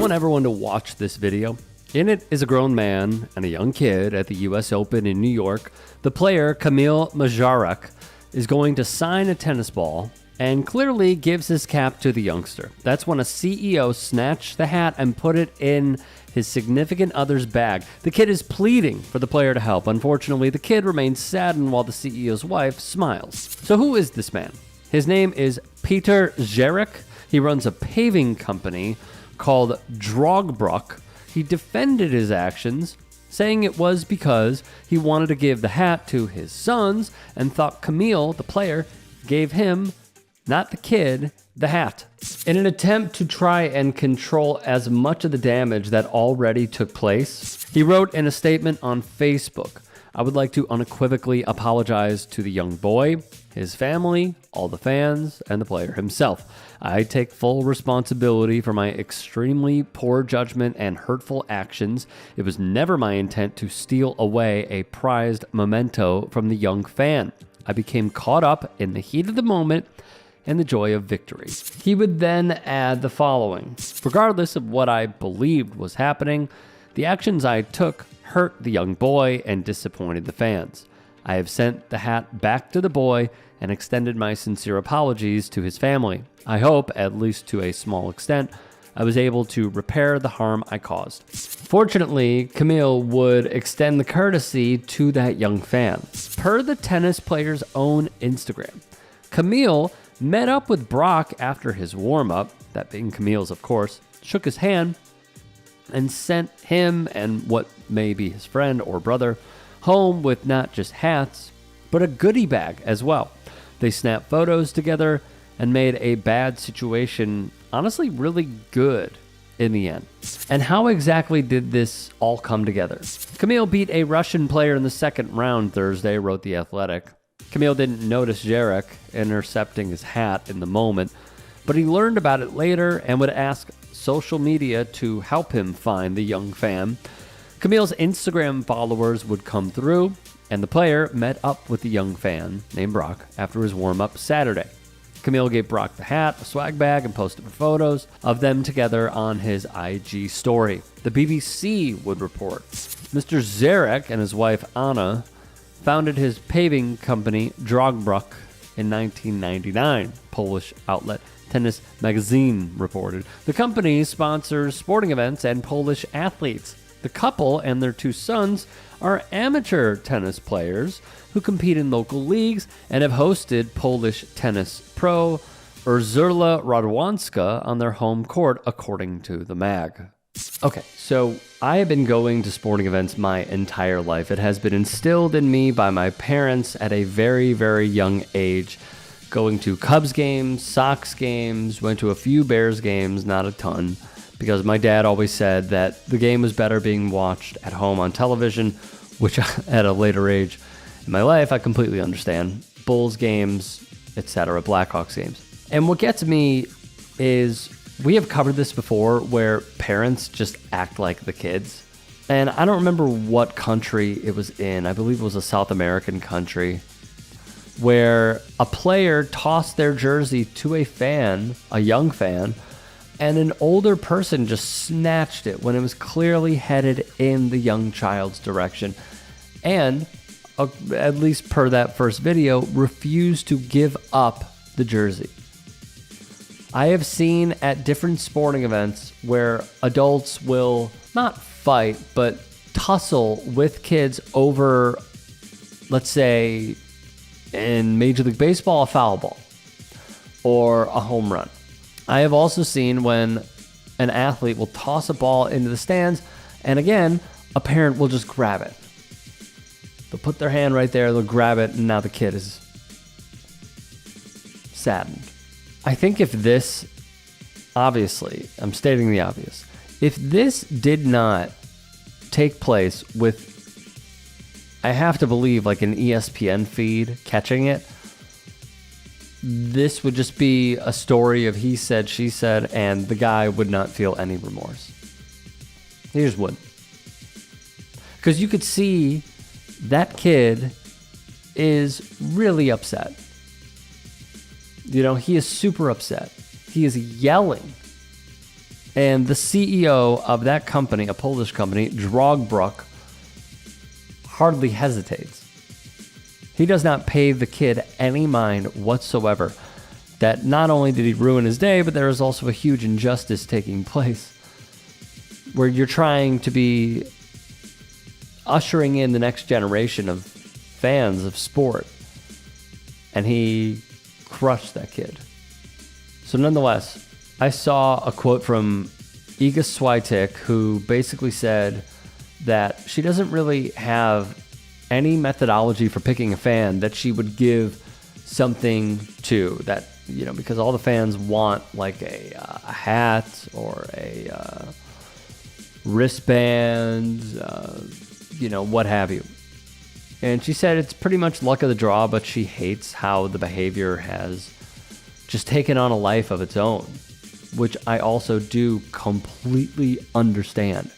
want everyone to watch this video. In it is a grown man and a young kid at the US Open in New York. The player, Kamil Majchrzak, is going to sign a tennis ball and clearly gives his cap to the youngster. That's when a CEO snatched the hat and put it in his significant other's bag. The kid is pleading for the player to help. Unfortunately, the kid remains saddened while the CEO's wife smiles. So who is this man? His name is Peter Jarek. He runs a paving company called Drogbrook. He defended his actions, saying it was because he wanted to give the hat to his sons and thought Kamil, the player, gave him, not the kid, the hat. In an attempt to try and control as much of the damage that already took place, he wrote in a statement on Facebook, "I would like to unequivocally apologize to the young boy, his family, all the fans, and the player himself. I take full responsibility for my extremely poor judgment and hurtful actions. It was never my intent to steal away a prized memento from the young fan. I became caught up in the heat of the moment and the joy of victory." He would then add the following: "Regardless of what I believed was happening, the actions I took hurt the young boy and disappointed the fans. I have sent the hat back to the boy and extended my sincere apologies to his family. I hope, at least to a small extent, I was able to repair the harm I caused." Fortunately, Kamil would extend the courtesy to that young fan. Per the tennis player's own Instagram, Kamil met up with Brock after his warm-up, that being Kamil's of course, shook his hand, and sent him and what may be his friend or brother home with not just hats, but a goodie bag as well. They snapped photos together and made a bad situation honestly really good in the end. And how exactly did this all come together? Kamil beat a Russian player in the second round Thursday, wrote The Athletic. Kamil didn't notice Jarek intercepting his hat in the moment, but he learned about it later and would ask social media to help him find the young fan. Kamil's Instagram followers would come through, and the player met up with the young fan named Brock after his warm-up Saturday. Kamil gave Brock the hat, a swag bag, and posted photos of them together on his IG story. The BBC would report Mr. Jarek and his wife Anna founded his paving company Drogbrook in 1999, Polish outlet Tennis Magazine reported. The company sponsors sporting events and Polish athletes. The couple and their two sons are amateur tennis players who compete in local leagues and have hosted Polish tennis pro Urszula Radwanska on their home court, according to the mag. Okay, so I have been going to sporting events my entire life. It has been instilled in me by my parents at a very, very young age. Going to Cubs games, Sox games, went to a few Bears games, not a ton, because my dad always said that the game was better being watched at home on television, which at a later age in my life, I completely understand. Bulls games, etc., Blackhawks games. And what gets me is we have covered this before where parents just act like the kids. And I don't remember what country it was in. I believe it was a South American country where a player tossed their jersey to a fan, a young fan, and an older person just snatched it when it was clearly headed in the young child's direction. And, at least per that first video, refused to give up the jersey. I have seen at different sporting events where adults will not fight, but tussle with kids over, let's say, in Major League Baseball, a foul ball or a home run. I have also seen when an athlete will toss a ball into the stands, and again, a parent will just grab it. They'll put their hand right there, they'll grab it, and now the kid is saddened. I think if this, obviously, I'm stating the obvious, if this did not take place with, I have to believe, like an ESPN feed catching it, this would just be a story of he said, she said, and the guy would not feel any remorse. He just wouldn't. Because you could see that kid is really upset. You know, he is super upset. He is yelling And the CEO of that company, a Polish company, Drogbrook, hardly hesitates. He does not pay the kid any mind whatsoever that not only did he ruin his day, but there is also a huge injustice taking place where you're trying to be ushering in the next generation of fans of sport. And he crushed that kid. So nonetheless, I saw a quote from Iga Swiatek, who basically said that she doesn't really have any methodology for picking a fan that she would give something to, that, you know, because all the fans want like a hat or a wristband, you know, what have you. And she said it's pretty much luck of the draw, but she hates how the behavior has just taken on a life of its own, which I also do completely understand.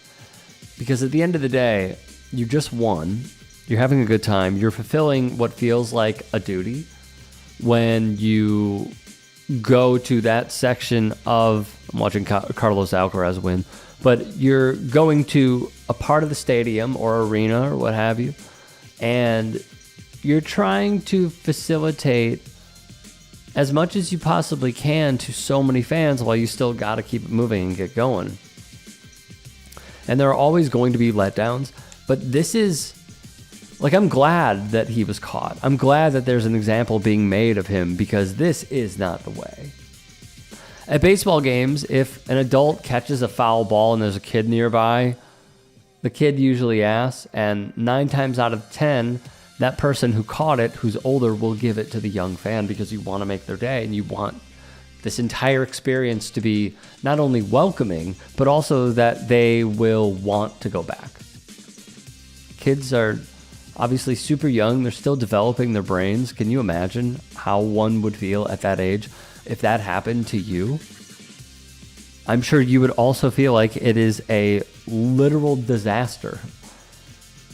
Because at the end of the day, you just won, you're having a good time, you're fulfilling what feels like a duty when you go to that section of, I'm watching Carlos Alcaraz win, but you're going to a part of the stadium or arena or what have you, and you're trying to facilitate as much as you possibly can to so many fans while you still got to keep it moving and get going. And there are always going to be letdowns, but this is, like, I'm glad that he was caught. I'm glad that there's an example being made of him, because this is not the way. At baseball games, if an adult catches a foul ball and there's a kid nearby, the kid usually asks, and 9 times out of 10, that person who caught it, who's older, will give it to the young fan, because you want to make their day and you want this entire experience to be not only welcoming, but also that they will want to go back. Kids are obviously super young. They're still developing their brains. Can you imagine how one would feel at that age if that happened to you? I'm sure you would also feel like it is a literal disaster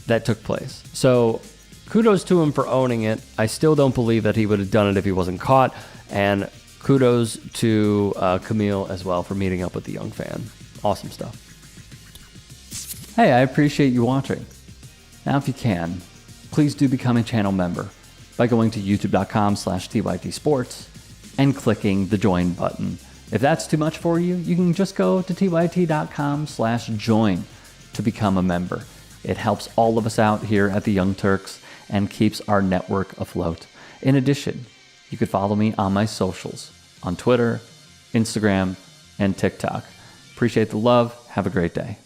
that took place. So kudos to him for owning it. I still don't believe that he would have done it if he wasn't caught. And kudos to Kamil as well for meeting up with the young fan. Awesome stuff. Hey, I appreciate you watching. Now, if you can, please do become a channel member by going to youtube.com/tytsports and clicking the join button. If that's too much for you, you can just go to tyt.com/join to become a member. It helps all of us out here at the Young Turks and keeps our network afloat. In addition, you could follow me on my socials on Twitter, Instagram, and TikTok. Appreciate the love. Have a great day.